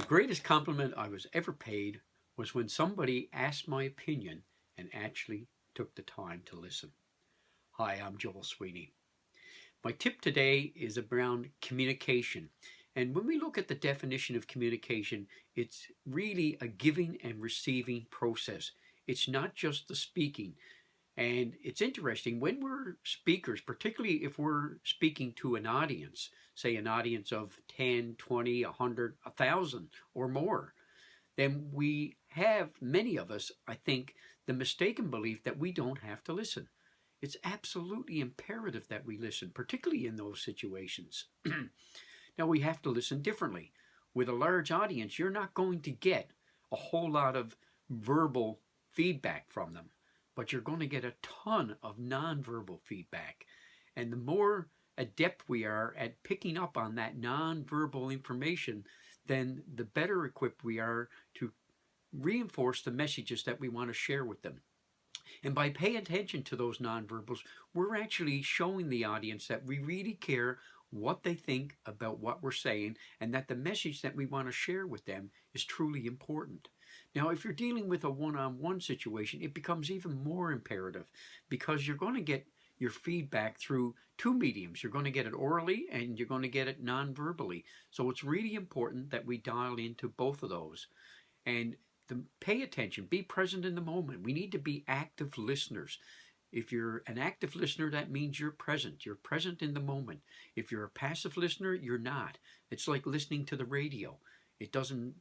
The greatest compliment I was ever paid was when somebody asked my opinion and actually took the time to listen. Hi, I'm Joel Sweeney. My tip today is around communication. And when we look at the definition of communication, it's really a giving and receiving process. It's not just the speaking. And it's interesting when we're speakers, particularly if we're speaking to an audience, say an audience of 10, 20, 100, 1,000 or more, then we have, many of us, I think, the mistaken belief that we don't have to listen. It's absolutely imperative that we listen, particularly in those situations. Now, we have to listen differently. With a large audience, you're not going to get a whole lot of verbal feedback from them, but you're going to get a ton of nonverbal feedback. And the more adept we are at picking up on that nonverbal information, then the better equipped we are to reinforce the messages that we want to share with them. And by paying attention to those nonverbals, we're actually showing the audience that we really care what they think about what we're saying and that the message that we want to share with them is truly important. Now, if you're dealing with a one-on-one situation, it becomes even more imperative because you're going to get your feedback through two mediums. You're going to get it orally and you're going to get it non-verbally. So it's really important that we dial into both of those. And pay attention, be present in the moment. We need to be active listeners. If you're an active listener, that means you're present. You're present in the moment. If you're a passive listener, you're not. It's like listening to the radio. It doesn't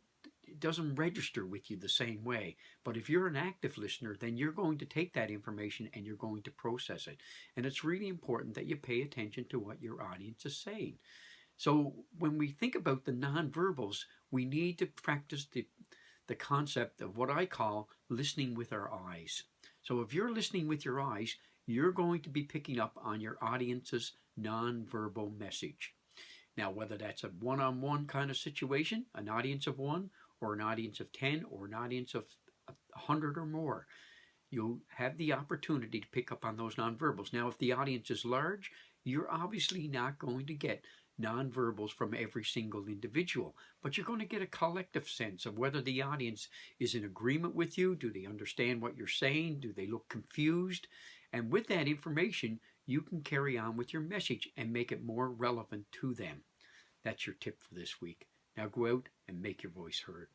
register with you the same way. But if you're an active listener, then you're going to take that information and you're going to process it. And it's really important that you pay attention to what your audience is saying. So when we think about the nonverbals, we need to practice the concept of what I call listening with our eyes. So if you're listening with your eyes, you're going to be picking up on your audience's nonverbal message. Now, whether that's a one-on-one kind of situation, an audience of one, or an audience of 10, or an audience of 100 or more, you'll have the opportunity to pick up on those nonverbals. Now, if the audience is large, you're obviously not going to get nonverbals from every single individual, but you're going to get a collective sense of whether the audience is in agreement with you. Do they understand what you're saying? Do they look confused? And with that information, you can carry on with your message and make it more relevant to them. That's your tip for this week. Now go out and make your voice heard.